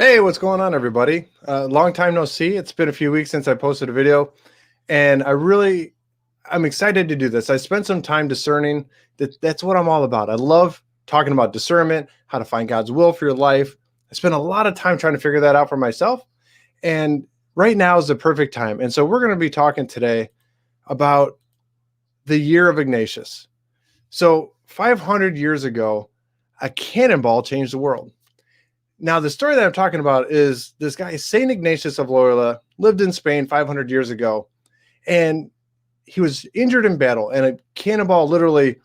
Hey, what's going on, everybody? Long time no see. It's been a few weeks since I posted a video, and I'm excited to do this. I spent some time discerning. That's what I'm all about. I love talking about discernment, how to find God's will for your life. I spent a lot of time trying to figure that out for myself, and right now is the perfect time. And so we're going to be talking today about the Year of Ignatius. So 500 years ago, a cannonball changed the world. Now, the story that I'm talking about is this guy, St. Ignatius of Loyola, lived in Spain 500 years ago, and he was injured in battle, and a cannonball literally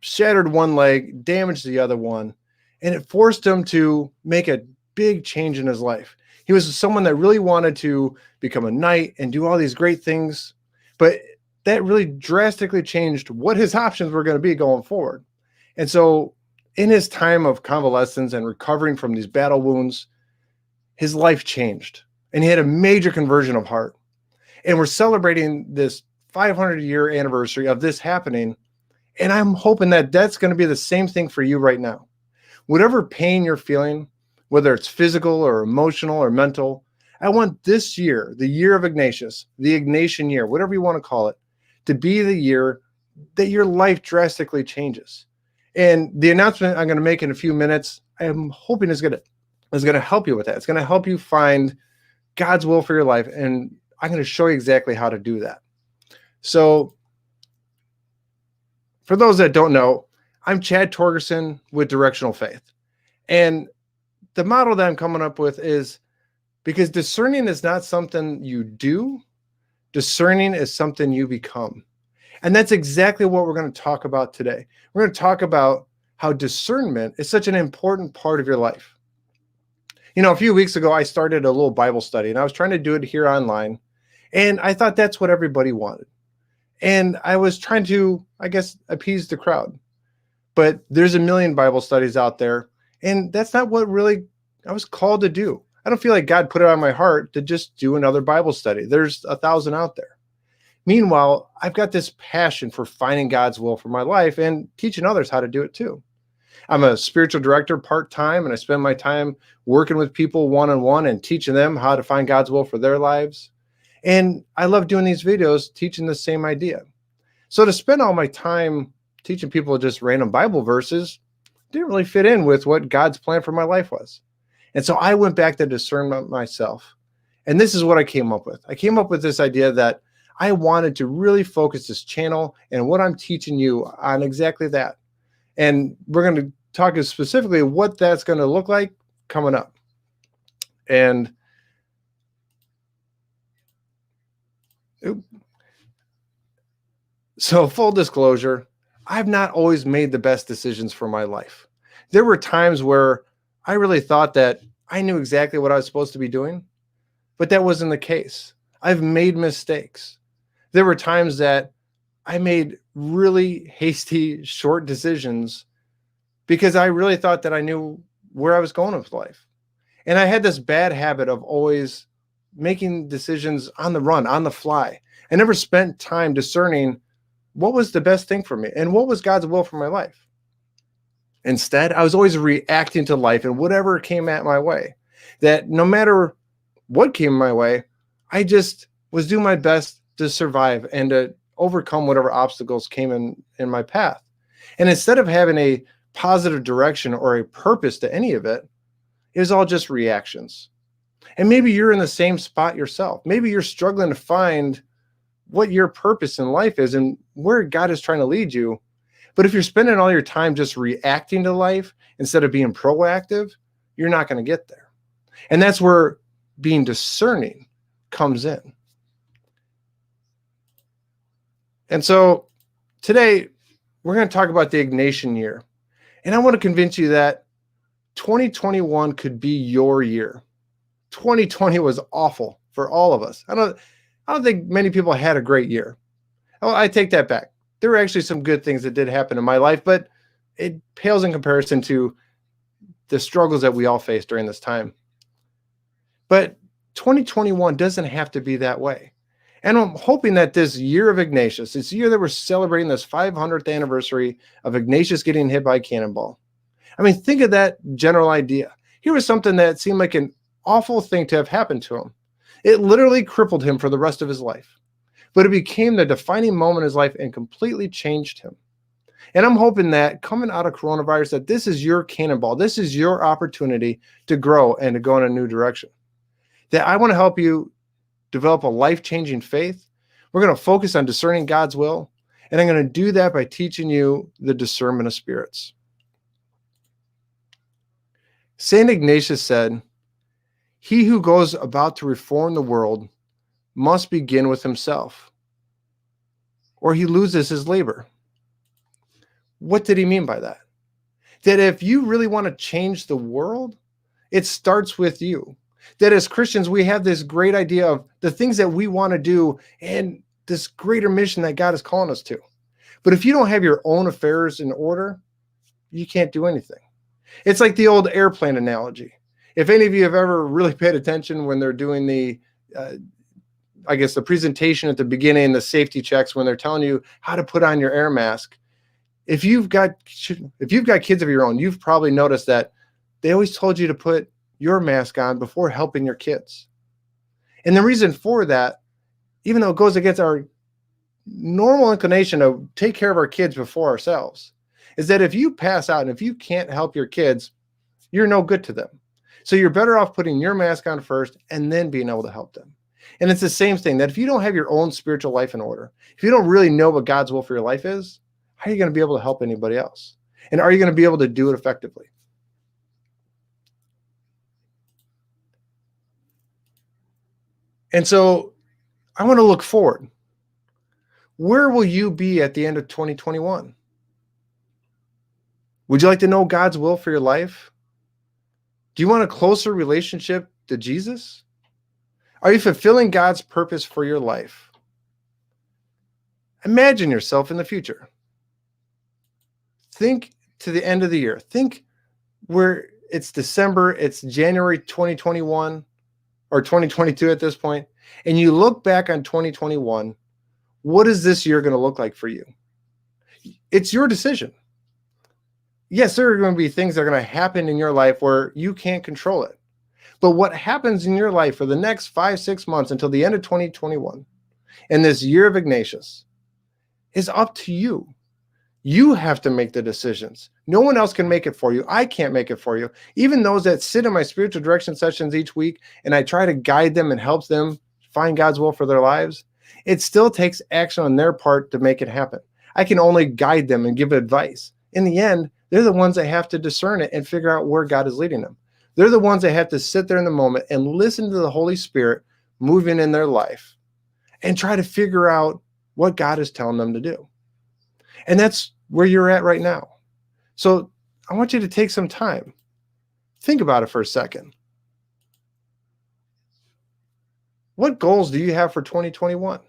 shattered one leg, damaged the other one, and it forced him to make a big change in his life. He was someone that really wanted to become a knight and do all these great things, but that really drastically changed what his options were going to be going forward. And so in his time of convalescence and recovering from these battle wounds, his life changed, and he had a major conversion of heart. And we're celebrating this 500-year anniversary of this happening, and I'm hoping that that's going to be the same thing for you right now. Whatever pain you're feeling, whether it's physical or emotional or mental, I want this year, the Year of Ignatius, the Ignatian year, whatever you want to call it, to be the year that your life drastically changes. And the announcement I'm going to make in a few minutes, I'm hoping is going to help you with that. It's going to help you find God's will for your life, and I'm going to show you exactly how to do that. So for those that don't know, I'm Chad Torgerson with Directional Faith. And the model that I'm coming up with is, because discerning is not something you do, discerning is something you become. And that's exactly what we're going to talk about today. We're going to talk about how discernment is such an important part of your life. You know, a few weeks ago, I started a little Bible study, and I was trying to do it here online. And I thought that's what everybody wanted. And I was trying to, I guess, appease the crowd. But there's a million Bible studies out there, and that's not what really I was called to do. I don't feel like God put it on my heart to just do another Bible study. There's 1,000 out there. Meanwhile, I've got this passion for finding God's will for my life and teaching others how to do it too. I'm a spiritual director part-time, and I spend my time working with people one-on-one and teaching them how to find God's will for their lives. And I love doing these videos, teaching the same idea. So to spend all my time teaching people just random Bible verses didn't really fit in with what God's plan for my life was. And so I went back to discernment myself. And this is what I came up with. I came up with this idea that I wanted to really focus this channel and what I'm teaching you on exactly that. And we're going to talk specifically what that's going to look like coming up. And so full disclosure, I've not always made the best decisions for my life. There were times where I really thought that I knew exactly what I was supposed to be doing, but that wasn't the case. I've made mistakes. There were times that I made really hasty, short decisions because I really thought that I knew where I was going with life. And I had this bad habit of always making decisions on the run, on the fly. I never spent time discerning what was the best thing for me and what was God's will for my life. Instead, I was always reacting to life and whatever came at my way. That no matter what came my way, I just was doing my best to survive and to overcome whatever obstacles came in my path. And instead of having a positive direction or a purpose to any of it, it was all just reactions. And maybe you're in the same spot yourself. Maybe you're struggling to find what your purpose in life is and where God is trying to lead you. But if you're spending all your time just reacting to life instead of being proactive, you're not going to get there. And that's where being discerning comes in. And so today we're going to talk about the Ignatian year. And I want to convince you that 2021 could be your year. 2020 was awful for all of us. I don't think many people had a great year. Oh, I take that back. There were actually some good things that did happen in my life, but it pales in comparison to the struggles that we all faced during this time. But 2021 doesn't have to be that way. And I'm hoping that this Year of Ignatius, this year that we're celebrating this 500th anniversary of Ignatius getting hit by a cannonball. I mean, think of that general idea. Here was something that seemed like an awful thing to have happened to him. It literally crippled him for the rest of his life. But it became the defining moment in his life and completely changed him. And I'm hoping that coming out of coronavirus, that this is your cannonball. This is your opportunity to grow and to go in a new direction. That I want to help you develop a life-changing faith. We're going to focus on discerning God's will. And I'm going to do that by teaching you the discernment of spirits. St. Ignatius said, "He who goes about to reform the world must begin with himself, or he loses his labor." What did he mean by that? That if you really want to change the world, it starts with you. That as Christians, we have this great idea of the things that we want to do and this greater mission that God is calling us to. But if you don't have your own affairs in order, you can't do anything. It's like the old airplane analogy. If any of you have ever really paid attention when they're doing the presentation at the beginning, the safety checks, when they're telling you how to put on your air mask, if you've got kids of your own, you've probably noticed that they always told you to put your mask on before helping your kids. And the reason for that, even though it goes against our normal inclination to take care of our kids before ourselves, is that if you pass out and if you can't help your kids, you're no good to them. So you're better off putting your mask on first and then being able to help them. And it's the same thing, that if you don't have your own spiritual life in order, if you don't really know what God's will for your life is, how are you going to be able to help anybody else? And are you going to be able to do it effectively? And so I want to look forward. Where will you be at the end of 2021? Would you like to know God's will for your life? Do you want a closer relationship to Jesus? Are you fulfilling God's purpose for your life? Imagine yourself in the future. Think to the end of the year. Think where it's December, it's January 2021 or 2022 at this point, and you look back on 2021. What is this year going to look like for you? It's your decision. Yes, there are going to be things that are going to happen in your life where you can't control it. But what happens in your life for the next 5-6 months until the end of 2021 and this year of Ignatius is up to you. You have to make the decisions. No one else can make it for you. I can't make it for you. Even those that sit in my spiritual direction sessions each week and I try to guide them and help them find God's will for their lives, it still takes action on their part to make it happen. I can only guide them and give advice. In the end, they're the ones that have to discern it and figure out where God is leading them. They're the ones that have to sit there in the moment and listen to the Holy Spirit moving in their life and try to figure out what God is telling them to do. And that's where you're at right now. So I want you to take some time. Think about it for a second. What goals do you have for 2021?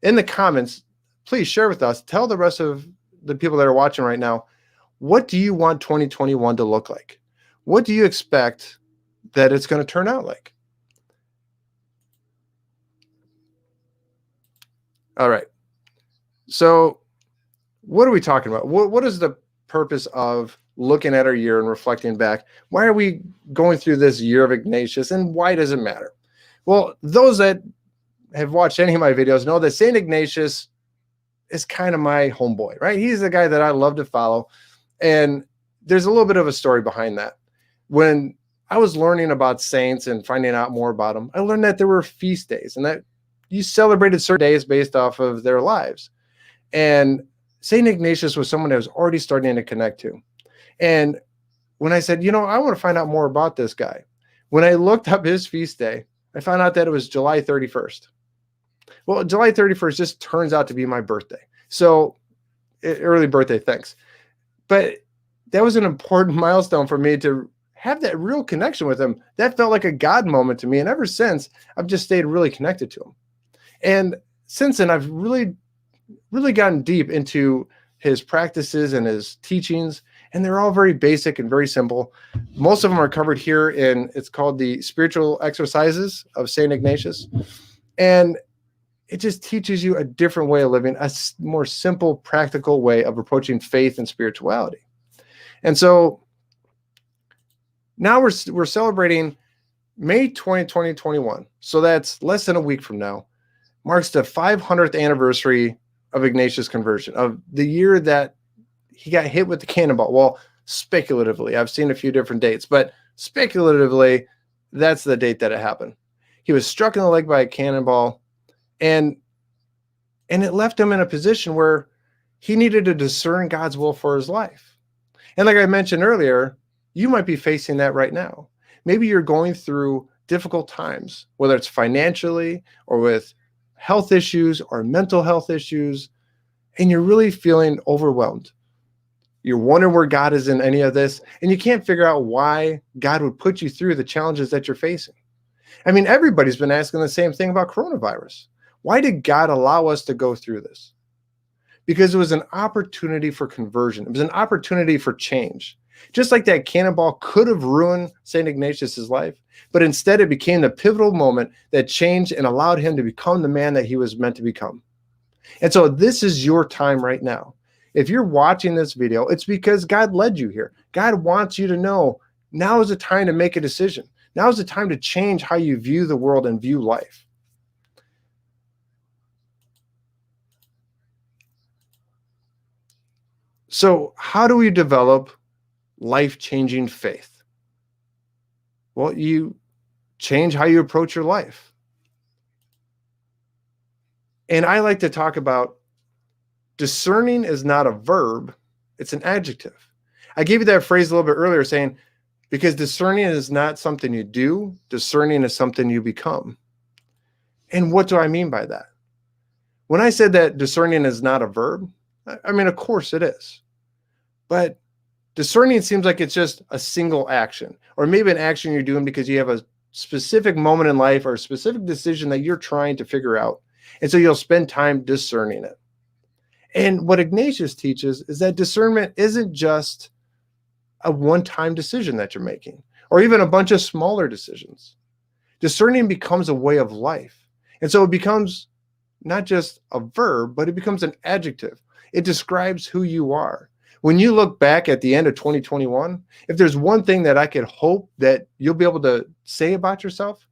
In the comments, please share with us. Tell the rest of the people that are watching right now, what do you want 2021 to look like? What do you expect that it's going to turn out like? All right. So what are we talking about? What is the purpose of looking at our year and reflecting back? Why are we going through this year of Ignatius, and why does it matter? Well, those that have watched any of my videos know that St. Ignatius is kind of my homeboy, right? He's the guy that I love to follow. And there's a little bit of a story behind that. When I was learning about saints and finding out more about them, I learned that there were feast days and that you celebrated certain days based off of their lives. And St. Ignatius was someone I was already starting to connect to. And when I said, I want to find out more about this guy, when I looked up his feast day, I found out that it was July 31st. Well, July 31st just turns out to be my birthday. So early birthday, thanks. But that was an important milestone for me to have that real connection with him. That felt like a God moment to me. And ever since, I've just stayed really connected to him. And since then, I've really gotten deep into his practices and his teachings. And they're all very basic and very simple. Most of them are covered here in, it's called the Spiritual Exercises of St. Ignatius. And it just teaches you a different way of living, a more simple, practical way of approaching faith and spirituality. And so Now we're celebrating May 2021. So that's less than a week from now. Marks the 500th anniversary of Ignatius' conversion, of the year that he got hit with the cannonball. Well, speculatively, I've seen a few different dates, but speculatively, that's the date that it happened. He was struck in the leg by a cannonball, and it left him in a position where he needed to discern God's will for his life. And like I mentioned earlier, you might be facing that right now. Maybe you're going through difficult times, whether it's financially or with health issues or mental health issues, and you're really feeling overwhelmed. You're wondering where God is in any of this, and you can't figure out why God would put you through the challenges that you're facing. I mean, everybody's been asking the same thing about coronavirus. Why did God allow us to go through this? Because it was an opportunity for conversion. It was an opportunity for change. Just like that cannonball could have ruined St. Ignatius' life, but instead it became the pivotal moment that changed and allowed him to become the man that he was meant to become. And so this is your time right now. If you're watching this video, it's because God led you here. God wants you to know now is the time to make a decision. Now is the time to change how you view the world and view life. So how do we develop life-changing faith? Well, you change how you approach your life. And I like to talk about discerning is not a verb, it's an adjective. I gave you that phrase a little bit earlier saying, because discerning is not something you do, discerning is something you become. And what do I mean by that? When I said that discerning is not a verb, I mean, of course it is. But discerning seems like it's just a single action, or maybe an action you're doing because you have a specific moment in life or a specific decision that you're trying to figure out. And so you'll spend time discerning it. And what Ignatius teaches is that discernment isn't just a one-time decision that you're making, or even a bunch of smaller decisions. Discerning becomes a way of life. And so it becomes not just a verb, but it becomes an adjective. It describes who you are. When you look back at the end of 2021, if there's one thing that I could hope that you'll be able to say about yourself,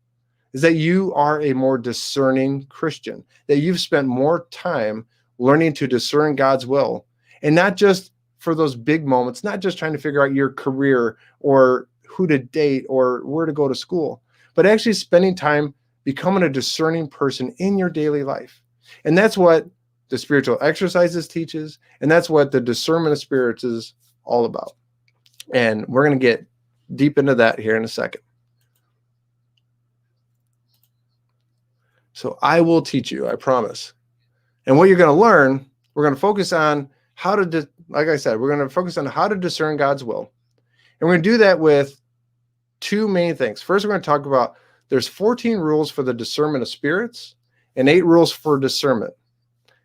is that you are a more discerning Christian, that you've spent more time learning to discern God's will, and not just for those big moments, not just trying to figure out your career or who to date or where to go to school, but actually spending time becoming a discerning person in your daily life. And that's what the spiritual exercises teaches, and that's what the Discernment of Spirits is all about. And we're going to get deep into that here in a second. So I will teach you, I promise. And what you're going to learn, we're going to focus on how to, like I said, we're going to focus on how to discern God's will. And we're going to do that with two main things. First, we're going to talk about there's 14 rules for the discernment of spirits and 8 rules for discernment.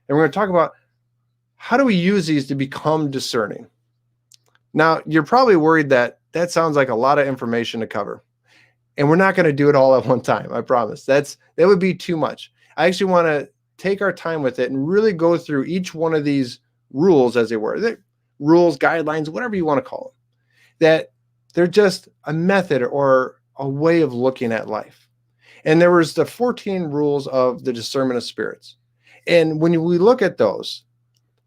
And we're going to talk about how do we use these to become discerning. Now, you're probably worried that that sounds like a lot of information to cover. And we're not going to do it all at one time, I promise. That would be too much. I actually want to take our time with it and really go through each one of these rules, as they were. They're rules, guidelines, whatever you want to call them. That they're just a method or a way of looking at life. And there was the 14 rules of the discernment of spirits. And when we look at those,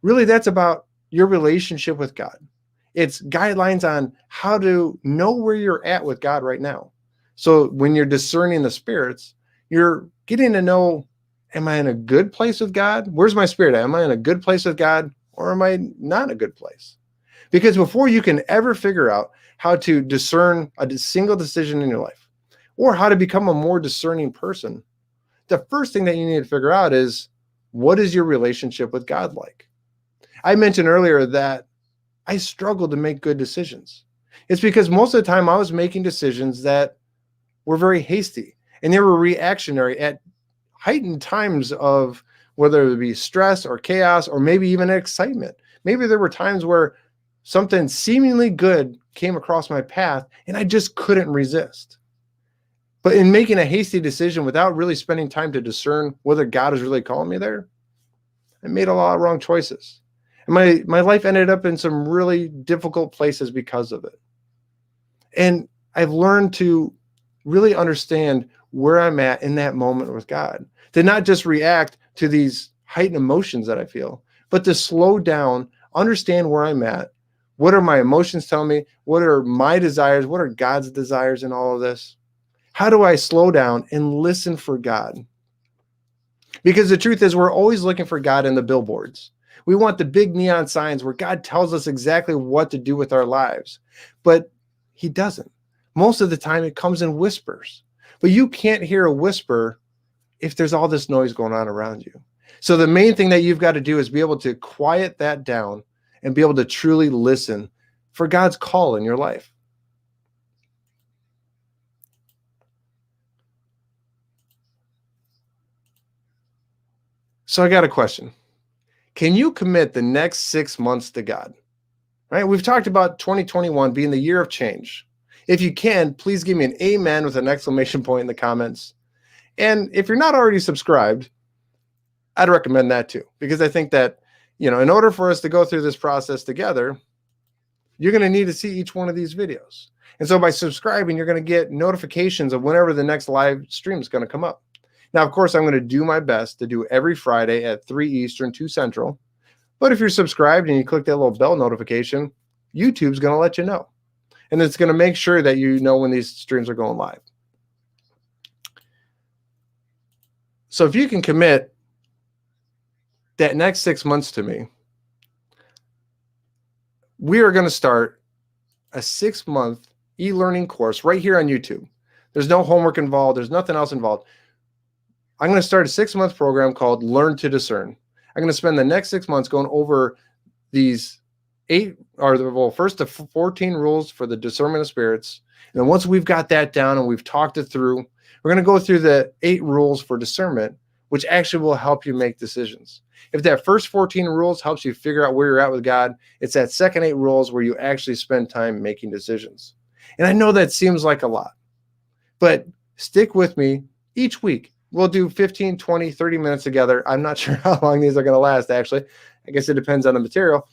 really that's about your relationship with God. It's guidelines on how to know where you're at with God right now. So when you're discerning the spirits, you're getting to know, am I in a good place with God? Where's my spirit at? Am I in a good place with God, or am I not in a good place? Because before you can ever figure out how to discern a single decision in your life, or how to become a more discerning person, the first thing that you need to figure out is, what is your relationship with God like? I mentioned earlier that I struggled to make good decisions. It's because most of the time I was making decisions that were very hasty, and they were reactionary at heightened times of whether it be stress or chaos or maybe even excitement. Maybe there were times where something seemingly good came across my path and I just couldn't resist. But in making a hasty decision without really spending time to discern whether God is really calling me there, I made a lot of wrong choices. And my life ended up in some really difficult places because of it. And I've learned to really understand where I'm at in that moment with God, to not just react to these heightened emotions that I feel, but to slow down, understand where I'm at. What are my emotions telling me? What are my desires? What are God's desires in all of this? How do I slow down and listen for God? Because the truth is, we're always looking for God in the billboards. We want the big neon signs where God tells us exactly what to do with our lives, but he doesn't. Most of the time, it comes in whispers, but you can't hear a whisper if there's all this noise going on around you. So the main thing that you've got to do is be able to quiet that down and be able to truly listen for God's call in your life. So I got a question. Can you commit the next 6 months to God? Right? We've talked about 2021 being the year of change. If you can, please give me an amen with an exclamation point in the comments. And if you're not already subscribed, I'd recommend that too, because I think that, in order for us to go through this process together, you're going to need to see each one of these videos. And so by subscribing, you're going to get notifications of whenever the next live stream is going to come up. Now, of course, I'm going to do my best to do every Friday at 3 Eastern, 2 Central. But if you're subscribed and you click that little bell notification, YouTube's going to let you know. And it's going to make sure that you know when these streams are going live. So if you can commit that next 6 months to me, we are going to start a 6-month e-learning course right here on YouTube. There's no homework involved. There's nothing else involved. I'm going to start a 6-month program called Learn to Discern. I'm going to spend the next 6 months going over these first the 14 rules for the Discernment of Spirits. And then once we've got that down and we've talked it through, we're going to go through the 8 rules for discernment, which actually will help you make decisions. If that first 14 rules helps you figure out where you're at with God, it's that second 8 rules where you actually spend time making decisions. And I know that seems like a lot, but stick with me each week. We'll do 15, 20, 30 minutes together. I'm not sure how long these are going to last, actually. I guess it depends on the material.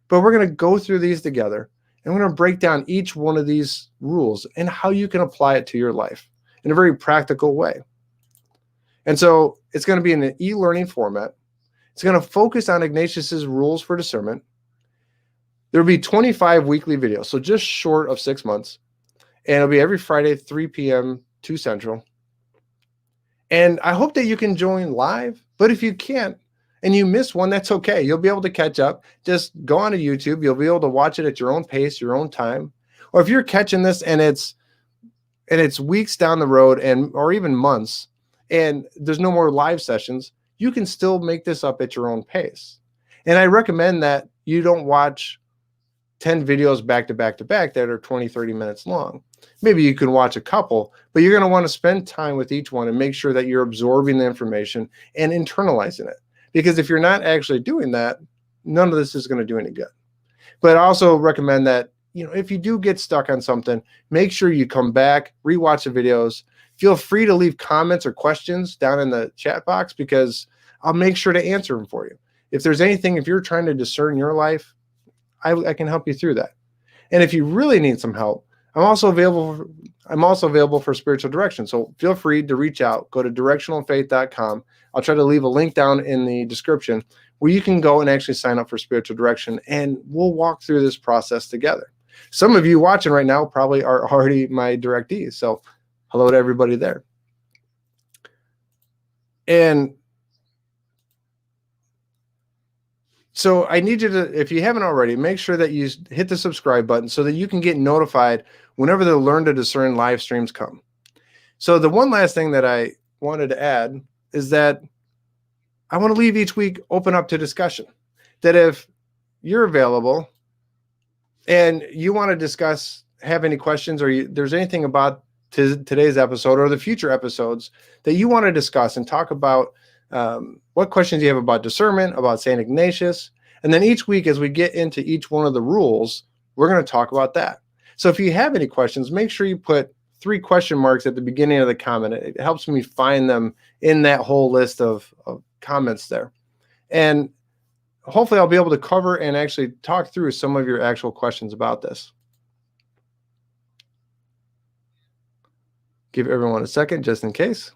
But we're going to go through these together, and we're going to break down each one of these rules and how you can apply it to your life in a very practical way. And so it's going to be in an e-learning format. It's going to focus on Ignatius's rules for discernment. There will be 25 weekly videos, so just short of 6 months. And it'll be every Friday, 3 p.m., 2 Central. And I hope that you can join live, but if you can't and you miss one, that's okay. You'll be able to catch up. Just go onto YouTube. You'll be able to watch it at your own pace, your own time. Or if you're catching this and it's weeks down the road or even months and there's no more live sessions, you can still make this up at your own pace. And I recommend that you don't watch 10 videos back to back to back that are 20, 30 minutes long. Maybe you can watch a couple, but you're going to want to spend time with each one and make sure that you're absorbing the information and internalizing it. Because if you're not actually doing that, none of this is going to do any good. But I also recommend that, if you do get stuck on something, make sure you come back, rewatch the videos. Feel free to leave comments or questions down in the chat box because I'll make sure to answer them for you. If there's anything, if you're trying to discern your life, I can help you through that. And if you really need some help, I'm also available for spiritual direction. So feel free to reach out. Go to directionalfaith.com. I'll try to leave a link down in the description where you can go and actually sign up for spiritual direction, and we'll walk through this process together. Some of you watching right now probably are already my directees. So hello to everybody there. And so I need you to, if you haven't already, make sure that you hit the subscribe button so that you can get notified whenever the Learn to Discern live streams come. So the one last thing that I wanted to add is that I want to leave each week open up to discussion. That if you're available and you want to discuss, have any questions, or there's anything about today's episode or the future episodes that you want to discuss and talk about, what questions you have about discernment, about St. Ignatius. And then each week, as we get into each one of the rules, we're going to talk about that. So if you have any questions, make sure you put 3 question marks at the beginning of the comment. It helps me find them in that whole list of comments there. And hopefully I'll be able to cover and actually talk through some of your actual questions about this. give everyone a second just in case.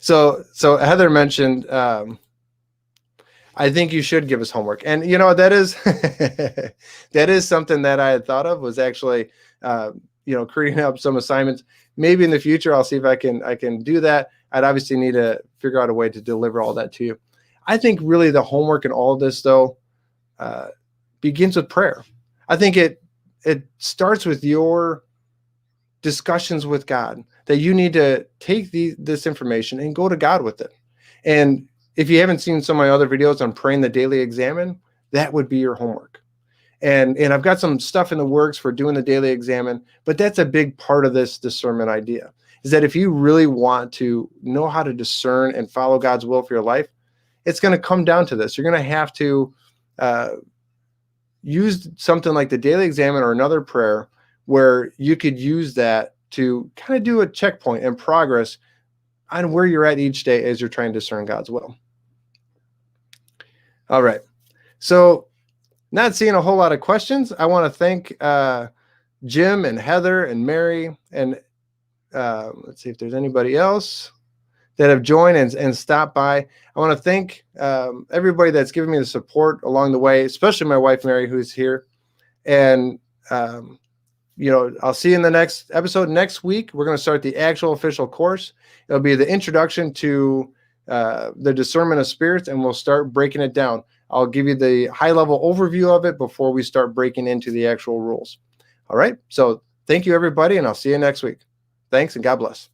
So Heather mentioned, I think you should give us homework. And, you know, that is, that is something that I had thought of, was actually, you know, creating up some assignments. Maybe in the future, I'll see if I can do that. I'd obviously need to figure out a way to deliver all that to you. I think really the homework in all of this, though, begins with prayer. I think it starts with your discussions with God, that you need to take this information and go to God with it. And if you haven't seen some of my other videos on praying the daily examine, that would be your homework. And I've got some stuff in the works for doing the daily examine, but that's a big part of this discernment idea, is that if you really want to know how to discern and follow God's will for your life, it's going to come down to this. You're going to have to use something like the daily examine or another prayer where you could use that to kind of do a checkpoint and progress on where you're at each day as you're trying to discern God's will. All right. So not seeing a whole lot of questions. I want to thank Jim and Heather and Mary, and let's see if there's anybody else that have joined and stopped by. I want to thank everybody that's given me the support along the way, especially my wife, Mary, who's here. And, you know, I'll see you in the next episode. Next week, we're going to start the actual official course. It'll be the introduction to the Discernment of Spirits, and we'll start breaking it down. I'll give you the high-level overview of it before we start breaking into the actual rules. All right? So thank you, everybody, and I'll see you next week. Thanks, and God bless.